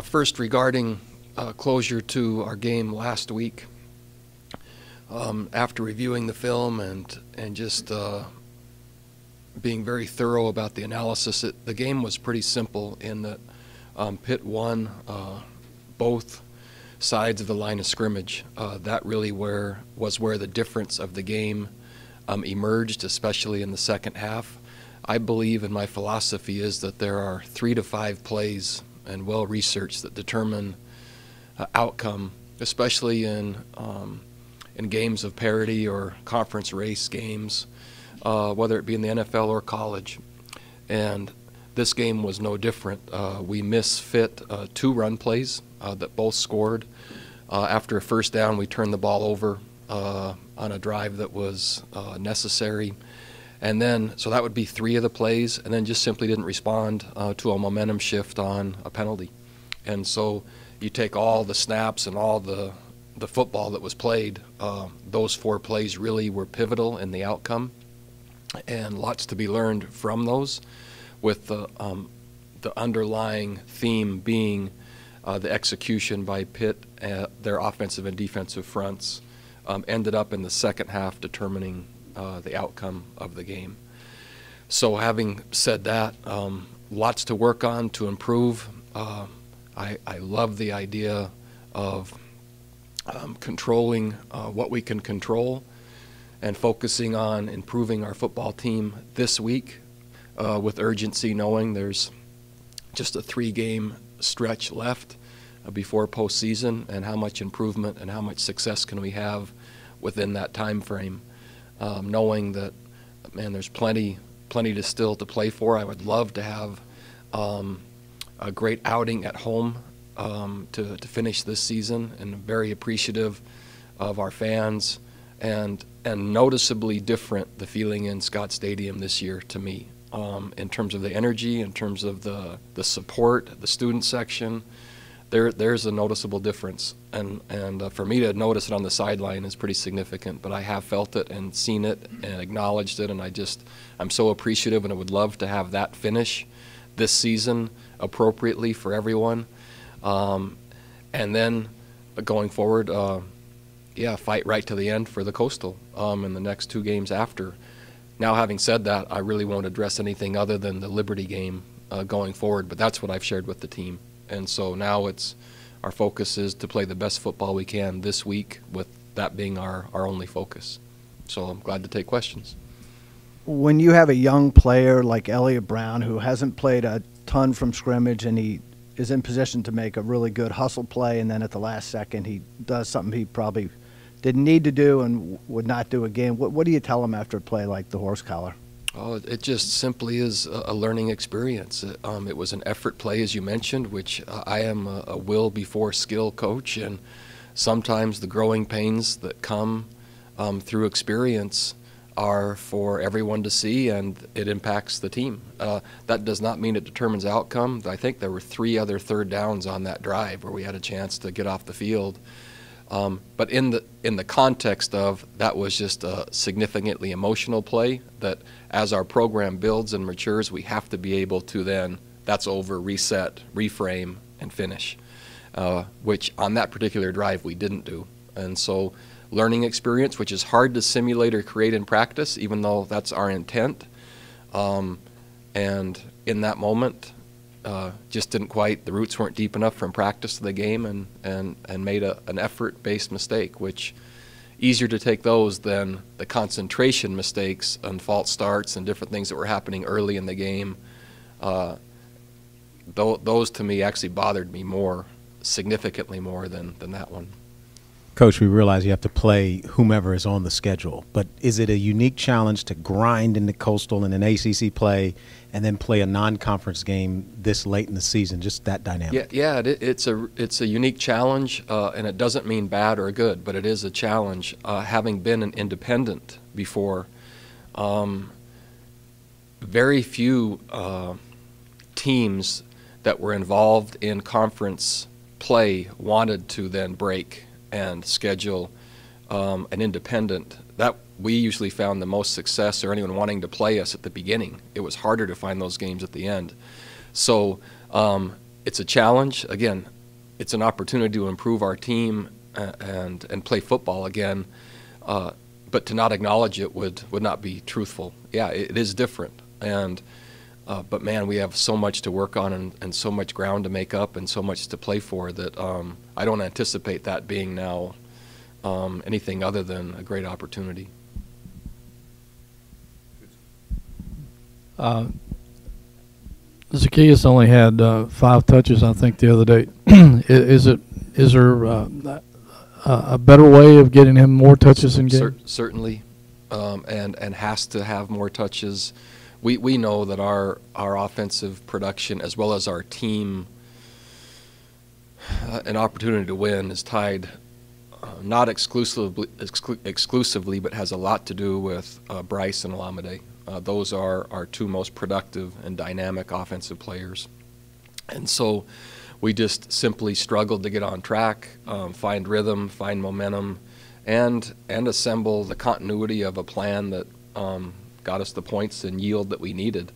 First, regarding closure to our game last week, after reviewing the film and just being very thorough about the analysis, the game was pretty simple in that Pitt won both sides of the line of scrimmage. That really was where the difference of the game emerged, especially in the second half. I believe, and my philosophy is, that there are 3 to 5 plays, and well-researched, that determine outcome, especially in games of parity or conference race games, whether it be in the NFL or college. And this game was no different. We misfit 2 run plays that both scored. After a first down, we turned the ball over on a drive that was necessary. And then, so that would be 3 of the plays, and then just simply didn't respond to a momentum shift on a penalty. And so you take all the snaps and all the football that was played, those 4 plays really were pivotal in the outcome, and lots to be learned from those, with the underlying theme being the execution by Pitt, their offensive and defensive fronts, ended up in the second half determining the outcome of the game. So having said that, lots to work on to improve. I love the idea of controlling what we can control and focusing on improving our football team this week with urgency, knowing there's just a 3-game stretch left before postseason, and how much improvement and how much success can we have within that time frame. Knowing that, man, there's plenty to still to play for. I would love to have a great outing at home to finish this season, and very appreciative of our fans, and noticeably different the feeling in Scott Stadium this year to me, in terms of the energy, in terms of the support, the student section. There's a noticeable difference, and for me to notice it on the sideline is pretty significant, but I have felt it and seen it and acknowledged it, and I'm so appreciative, and I would love to have that finish this season appropriately for everyone. And then going forward, fight right to the end for the Coastal in the next 2 games after. Now, having said that, I really won't address anything other than the Liberty game going forward, but that's what I've shared with the team. And so now our focus is to play the best football we can this week, with that being our only focus. So I'm glad to take questions. When you have a young player like Elliott Brown, who hasn't played a ton from scrimmage, and he is in position to make a really good hustle play, and then at the last second he does something he probably didn't need to do and would not do again, what do you tell him after a play like the horse collar? Oh, it just simply is a learning experience. It was an effort play, as you mentioned, which I am a will before skill coach, and sometimes the growing pains that come through experience are for everyone to see, and it impacts the team. That does not mean it determines outcome. I think there were 3 other third downs on that drive where we had a chance to get off the field. But in the context of that was just a significantly emotional play that, as our program builds and matures, we have to be able to then, that's over, reset, reframe, and finish, which on that particular drive we didn't do. And so learning experience, which is hard to simulate or create in practice, even though that's our intent. And in that moment, just didn't quite, the roots weren't deep enough from practice to the game, and made an effort-based mistake, which easier to take those than the concentration mistakes and false starts and different things that were happening early in the game. Those to me actually bothered me more, significantly more than that one. Coach, we realize you have to play whomever is on the schedule, but is it a unique challenge to grind in the Coastal and an ACC play and then play a non-conference game this late in the season, just that dynamic? Yeah, it's a unique challenge, and it doesn't mean bad or good, but it is a challenge. Having been an independent before, very few teams that were involved in conference play wanted to then break and schedule an independent. That we usually found the most success, or anyone wanting to play us at the beginning. It was harder to find those games at the end. So it's a challenge. Again, it's an opportunity to improve our team and play football again. But to not acknowledge it would not be truthful. Yeah, it is different. But man, we have so much to work on and so much ground to make up and so much to play for that I don't anticipate that being now anything other than a great opportunity. Zacchaeus only had 5 touches, I think, the other day. Is there a better way of getting him more touches in games? Certainly, and has to have more touches. We know that our offensive production as well as our team, an opportunity to win is tied not exclusively, but has a lot to do with Bryce and Alameda. Those are our 2 most productive and dynamic offensive players. And so we just simply struggled to get on track, find rhythm, find momentum, and assemble the continuity of a plan that got us the points and yield that we needed.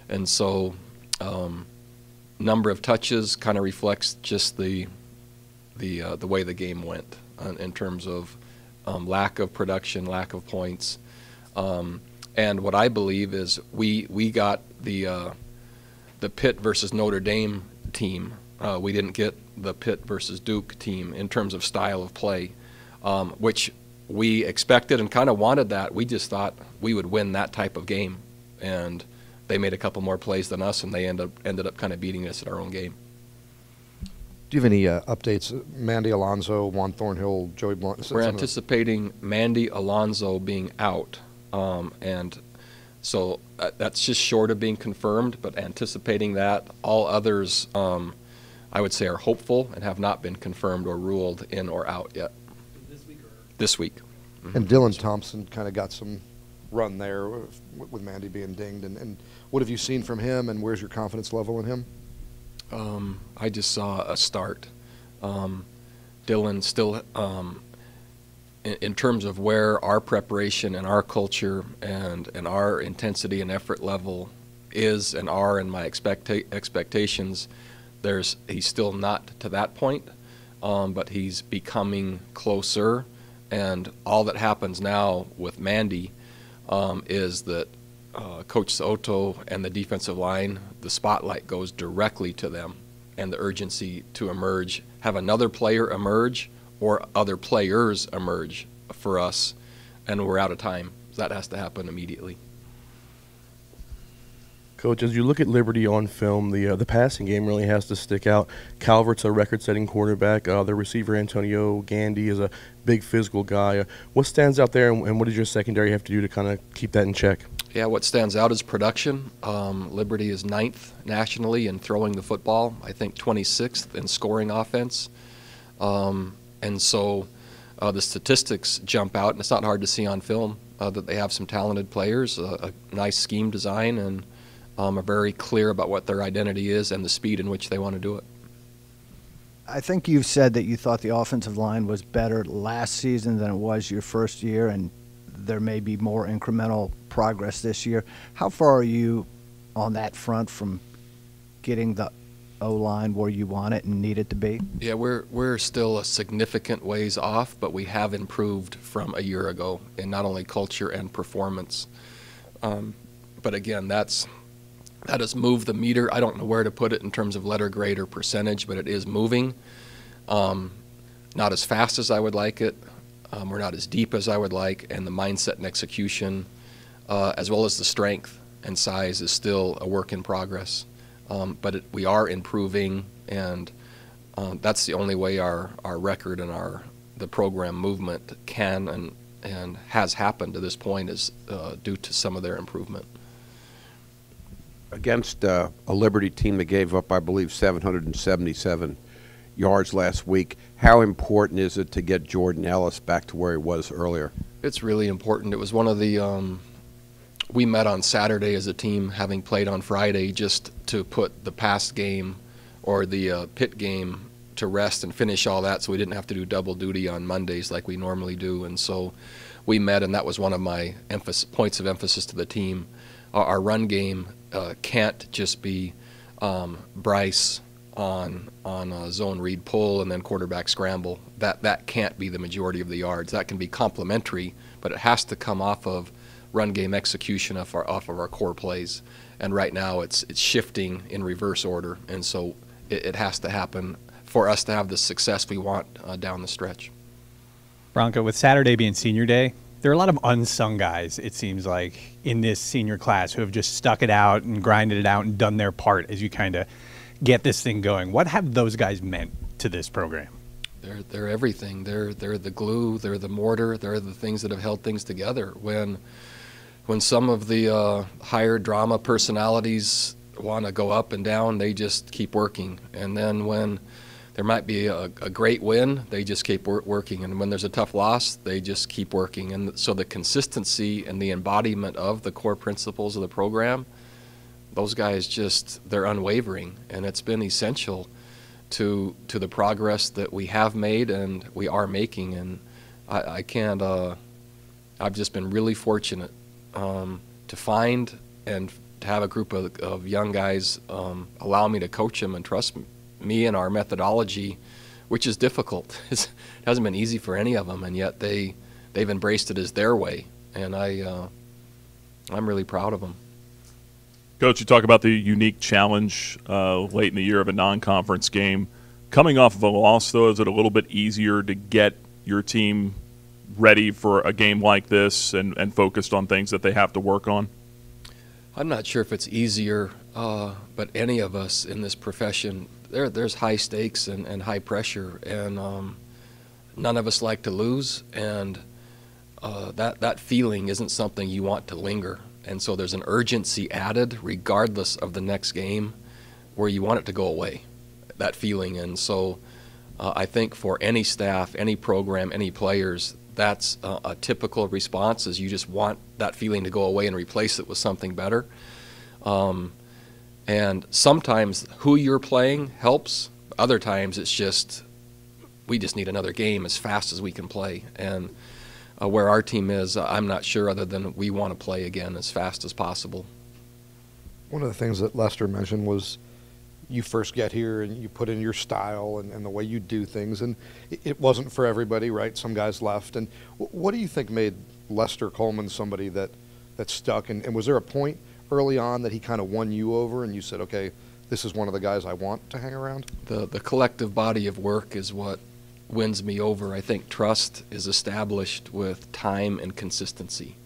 And so number of touches kind of reflects just the way the game went in terms of lack of production, lack of points. And what I believe is we got the Pitt versus Notre Dame team. We didn't get the Pitt versus Duke team in terms of style of play, which we expected and kind of wanted that. We just thought we would win that type of game, and they made a couple more plays than us, and they ended up kind of beating us at our own game. Do you have any updates? Mandy Alonso, Juan Thornhill, Joey Blunt? We're anticipating Mandy Alonso being out. And so that's just short of being confirmed, but anticipating that. All others, I would say, are hopeful and have not been confirmed or ruled in or out yet. This week? This week. Mm-hmm. And Dylan Thompson kind of got some run there with Mandy being dinged. And what have you seen from him, and where's your confidence level in him? I just saw a start. Dylan still... in terms of where our preparation and our culture and our intensity and effort level is and are in my expectations, he's still not to that point, but he's becoming closer. And all that happens now with Mandy is that Coach Soto and the defensive line, the spotlight goes directly to them, and the urgency to emerge, have another player emerge, or other players emerge for us, and we're out of time. That has to happen immediately. Coach, as you look at Liberty on film, the passing game really has to stick out. Calvert's a record-setting quarterback. The receiver Antonio Gandy is a big physical guy. What stands out there, and what does your secondary have to do to kind of keep that in check? Yeah, what stands out is production. Liberty is 9th nationally in throwing the football. I think 26th in scoring offense. And so the statistics jump out, and it's not hard to see on film that they have some talented players, a nice scheme design, and are very clear about what their identity is and the speed in which they want to do it. I think you've said that you thought the offensive line was better last season than it was your first year, and there may be more incremental progress this year. How far are you on that front from getting the O-line where you want it and need it to be? Yeah, we're still a significant ways off, but we have improved from a year ago in not only culture and performance. But again, that has moved the meter. I don't know where to put it in terms of letter grade or percentage, but it is moving. Not as fast as I would like it. We're not as deep as I would like, and the mindset and execution, as well as the strength and size, is still a work in progress. But we are improving, and that's the only way our record and the program movement can and has happened to this point is due to some of their improvement. Against a Liberty team that gave up, I believe, 777 yards last week, how important is it to get Jordan Ellis back to where he was earlier? It's really important. It was one of the we met on Saturday as a team, having played on Friday, just to put the past game or the Pitt game to rest and finish all that, so we didn't have to do double duty on Mondays like we normally do. And so we met, and that was one of my points of emphasis to the team. Our run game can't just be Bryce on zone read pull and then quarterback scramble. That can't be the majority of the yards. That can be complementary, but it has to come off of run game execution off of our core plays. And right now it's shifting in reverse order, and so it has to happen for us to have the success we want down the stretch. Bronco, with Saturday being senior day, there are a lot of unsung guys, it seems like, in this senior class who have just stuck it out and grinded it out and done their part as you kind of get this thing going. What have those guys meant to this program? They're everything. They're the glue. They're the mortar. They're the things that have held things together. When some of the higher drama personalities want to go up and down, they just keep working. And then when there might be a great win, they just keep working. And when there's a tough loss, they just keep working. And so the consistency and the embodiment of the core principles of the program, those guys they're unwavering. And it's been essential to the progress that we have made and we are making. And I can't, I've just been really fortunate to find and to have a group of young guys allow me to coach them and trust me and our methodology, which is difficult. It hasn't been easy for any of them, and yet they've embraced it as their way, and I'm really proud of them. Coach, you talk about the unique challenge late in the year of a non-conference game. Coming off of a loss, though, is it a little bit easier to get your team ready for a game like this and focused on things that they have to work on? I'm not sure if it's easier, but any of us in this profession, there's high stakes and high pressure, and none of us like to lose, and that feeling isn't something you want to linger. And so there's an urgency added regardless of the next game where you want it to go away, that feeling. And so I think for any staff, any program, any players, that's a typical response, is you just want that feeling to go away and replace it with something better. And sometimes who you're playing helps. Other times it's just, we just need another game as fast as we can play. And where our team is, I'm not sure, other than we want to play again as fast as possible. One of the things that Lester mentioned was you first get here and you put in your style and the way you do things, and it wasn't for everybody, right? Some guys left. And what do you think made Lester Coleman somebody that stuck? And was there a point early on that he kind of won you over and you said, okay, this is one of the guys I want to hang around? The collective body of work is what wins me over. I think trust is established with time and consistency.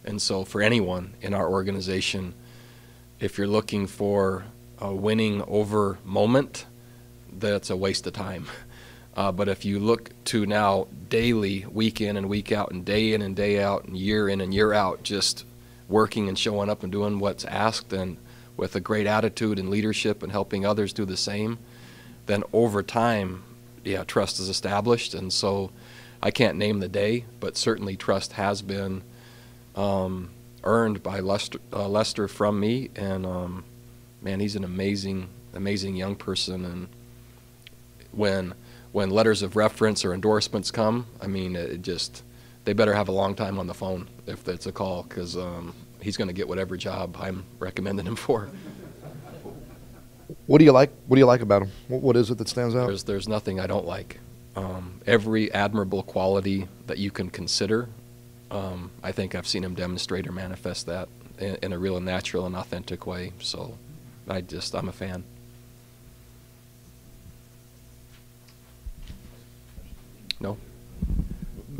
And so for anyone in our organization, if you're looking for a winning over moment, that's a waste of time. But if you look to now daily, week in and week out, and day in and day out, and year out, just working and showing up and doing what's asked, and with a great attitude and leadership and helping others do the same, then over time, yeah, trust is established. And so I can't name the day, but certainly trust has been earned by Lester from me. And man, he's an amazing young person. And when letters of reference or endorsements come, I mean, they better have a long time on the phone if it's a call, because he's going to get whatever job I'm recommending him for. What do you like? What do you like about him? What is it that stands out? There's nothing I don't like. Every admirable quality that you can consider, I think I've seen him demonstrate or manifest that in a real natural and authentic way. So I'm a fan. No?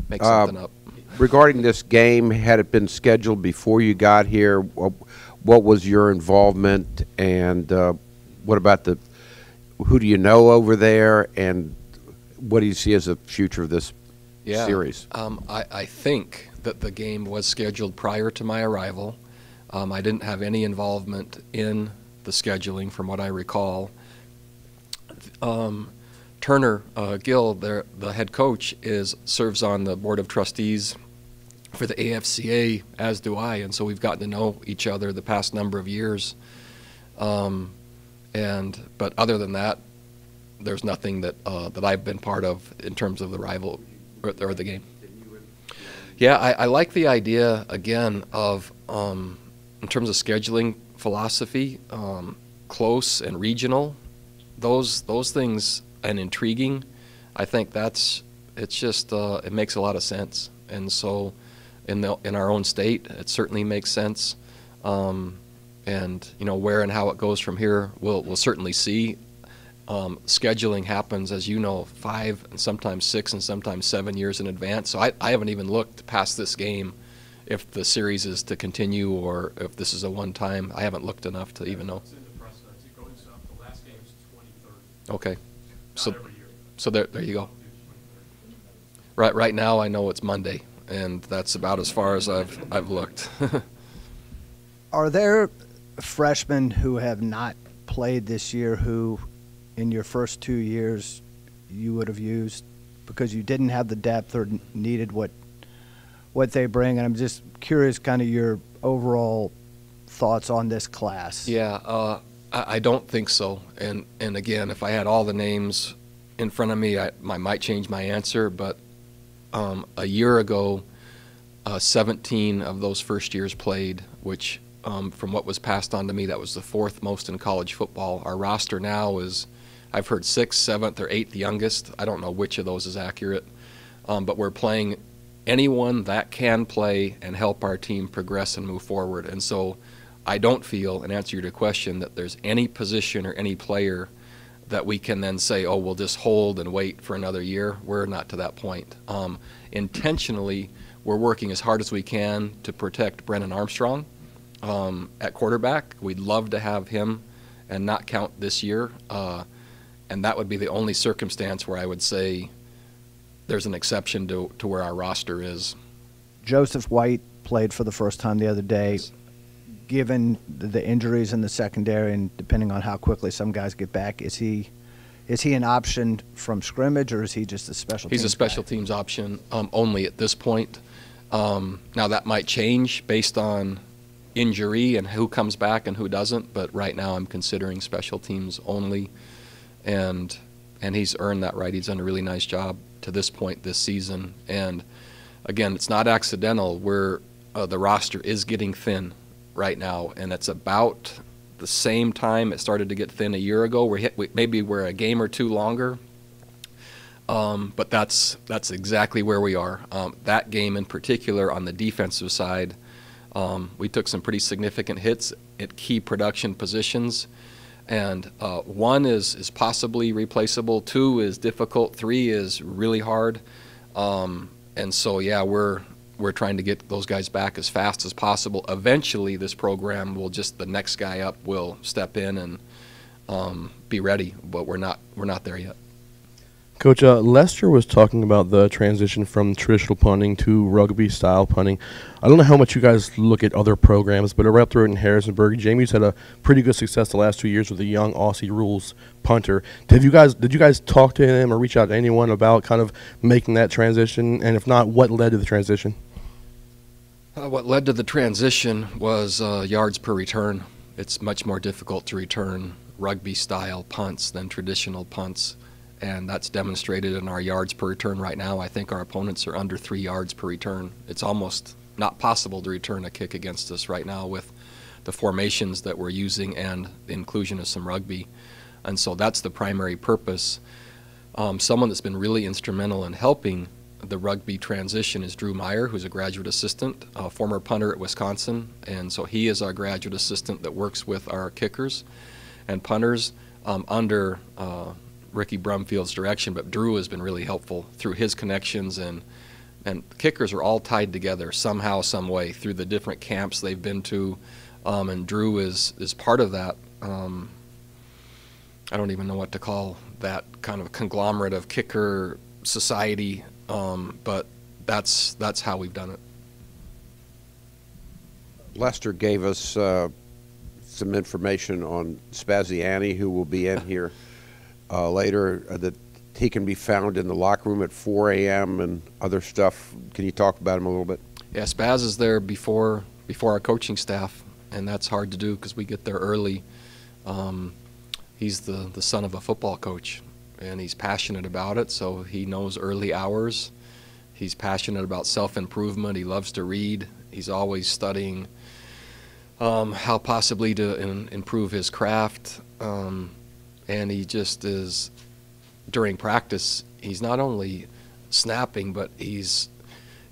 Make something up. Regarding this game, had it been scheduled before you got here, what was your involvement, and what about who do you know over there, and what do you see as the future of this series? I think that the game was scheduled prior to my arrival. I didn't have any involvement in the scheduling from what I recall. Turner Gill, the head coach, serves on the board of trustees for the AFCA, as do I, and so we've gotten to know each other the past number of years. But other than that, there's nothing that I've been part of in terms of the rival or the game. Yeah, I like the idea again of in terms of scheduling philosophy, close and regional. those things and intriguing, I think it's just it makes a lot of sense. And so in our own state, it certainly makes sense. And where and how it goes from here, we'll certainly see. Scheduling happens, as you know, 5 and sometimes 6 and sometimes 7 years in advance. So I haven't even looked past this game, if the series is to continue or if this is a one-time. I haven't looked enough to even know. It's in the precedents. It goes up. The last game's 23rd. Okay, Not so every year. so there you go. Right now I know it's Monday, and that's about as far as I've looked. Are there freshmen who have not played this year who, in your first 2 years, you would have used because you didn't have the depth or needed what they bring? And I'm just curious, kind of your overall thoughts on this class. Yeah, I don't think so. And again, if I had all the names in front of me, I might change my answer. But a year ago, 17 of those first years played, which from what was passed on to me, that was the 4th most in college football. Our roster now is, I've heard 6th, 7th, or 8th youngest. I don't know which of those is accurate. But we're playing anyone that can play and help our team progress and move forward. And so I don't feel, in answer to your question, that there's any position or any player that we can then say, oh, we'll just hold and wait for another year. We're not to that point. Intentionally, we're working as hard as we can to protect Brennan Armstrong at quarterback. We'd love to have him and not count this year. And that would be the only circumstance where I would say there's an exception to where our roster is. Joseph White played for the first time the other day. Yes. Given the injuries in the secondary and depending on how quickly some guys get back, is he an option from scrimmage, or is he just a special teams He's a special guy? teams option only at this point. Now that might change based on injury and who comes back and who doesn't, but right now I'm considering special teams only, and he's earned that right. He's done a really nice job to this point this season. And again, it's not accidental. The roster is getting thin right now, and it's about the same time it started to get thin a year ago. Maybe we're a game or two longer, but that's exactly where we are. That game in particular, on the defensive side, we took some pretty significant hits at key production positions, and 1 is possibly replaceable, 2 is difficult, 3 is really hard, and so yeah, we're trying to get those guys back as fast as possible. Eventually, this program will the next guy up will step in and be ready, but we're not there yet. Coach, Lester was talking about the transition from traditional punting to rugby-style punting. I don't know how much you guys look at other programs, but right up the road in Harrisonburg, Jamie's had a pretty good success the last 2 years with a young Aussie rules punter. Did you guys talk to him or reach out to anyone about kind of making that transition? And if not, what led to the transition? What led to the transition was yards per return. It's much more difficult to return rugby-style punts than traditional punts, and that's demonstrated in our yards per return right now. I think our opponents are under 3 yards per return. It's almost not possible to return a kick against us right now with the formations that we're using and the inclusion of some rugby. And so that's the primary purpose. Someone that's been really instrumental in helping the rugby transition is Drew Meyer, who's a graduate assistant, a former punter at Wisconsin, and so he is our graduate assistant that works with our kickers and punters under Ricky Brumfield's direction. But Drew has been really helpful through his connections, and kickers are all tied together somehow, some way through the different camps they've been to, and Drew is part of that. I don't even know what to call that kind of conglomerate of kicker society. But that's how we've done it. Lester gave us some information on Spaziani, who will be in here later, that he can be found in the locker room at 4 a.m. and other stuff. Can you talk about him a little bit? Yeah, Spaz is there before our coaching staff, and that's hard to do because we get there early. He's the son of a football coach, and he's passionate about it, so he knows early hours. He's passionate about self-improvement. He loves to read. He's always studying how possibly to improve his craft. And and he just is, during practice, he's not only snapping, but he's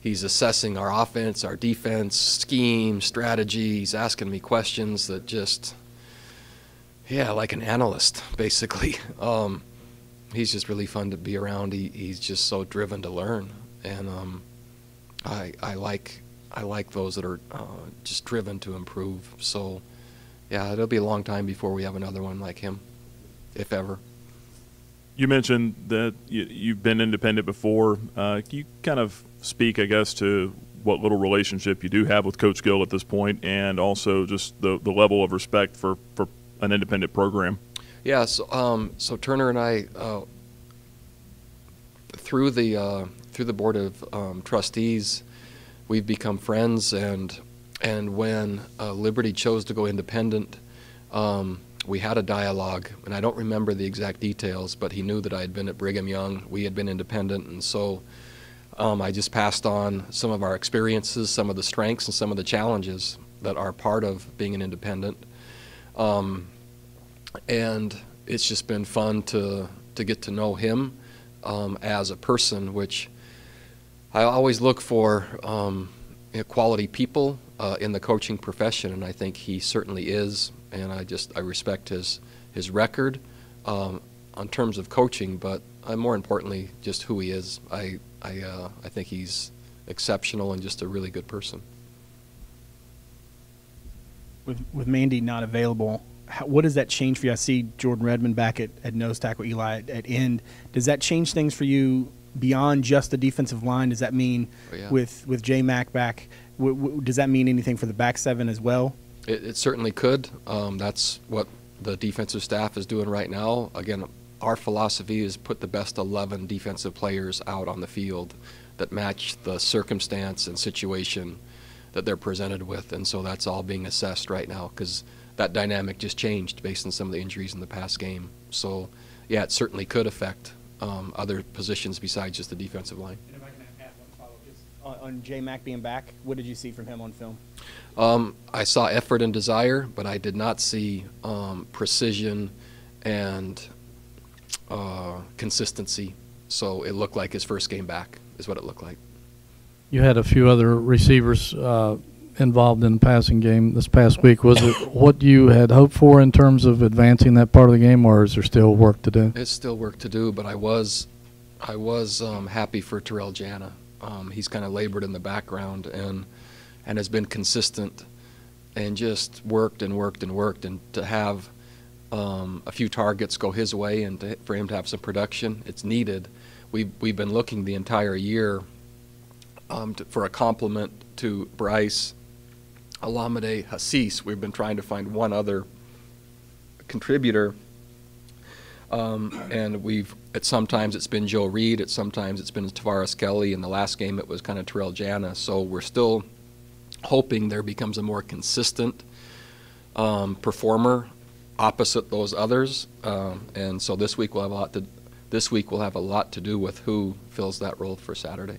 assessing our offense, our defense, scheme, strategy. He's asking me questions that just, yeah, like an analyst, basically. He's just really fun to be around. He's just so driven to learn, and I like those that are just driven to improve. So, yeah, it'll be a long time before we have another one like him, if ever. You mentioned that you've been independent before. Can you kind of speak, I guess, to what little relationship you do have with Coach Gill at this point, and also just the level of respect for an independent program? Yeah, so Turner and I, through the board of trustees, we've become friends, and when Liberty chose to go independent, we had a dialogue, and I don't remember the exact details, but he knew that I had been at Brigham Young. We had been independent, and so I just passed on some of our experiences, some of the strengths, and some of the challenges that are part of being an independent. And it's just been fun to get to know him as a person, which I always look for quality people in the coaching profession, and I think he certainly is. And I respect his record on terms of coaching, but more importantly, just who he is. I think he's exceptional and just a really good person. With Mandy not available, what does that change for you? I see Jordan Redmond back at nose tackle, Eli at end. Does that change things for you beyond just the defensive line? Does that mean with J Mac back, does that mean anything for the back seven as well? It certainly could. That's what the defensive staff is doing right now. Again, our philosophy is put the best 11 defensive players out on the field that match the circumstance and situation that they're presented with, and so that's all being assessed right now because that dynamic just changed based on some of the injuries in the past game. So, yeah, it certainly could affect other positions besides just the defensive line. And if I can add one follow-up, just on J Mac being back, what did you see from him on film? I saw effort and desire, but I did not see precision and consistency. So it looked like his first game back is what it looked like. You had a few other receivers involved in the passing game this past week. Was it what you had hoped for in terms of advancing that part of the game, or is there still work to do? It's still work to do, but I was happy for Terrell Jana. He's kind of labored in the background and has been consistent and just worked and worked and worked, and to have a few targets go his way and for him to have some production, it's needed. We've been looking the entire year for a complement to Bryce, Alameda, Hassis. We've been trying to find one other contributor, and sometimes it's been Joe Reed, sometimes it's been Tavares Kelly. In the last game, it was kind of Terrell Jana. So we're still hoping there becomes a more consistent performer opposite those others, and so this week we'll have a lot to do with who fills that role for Saturday.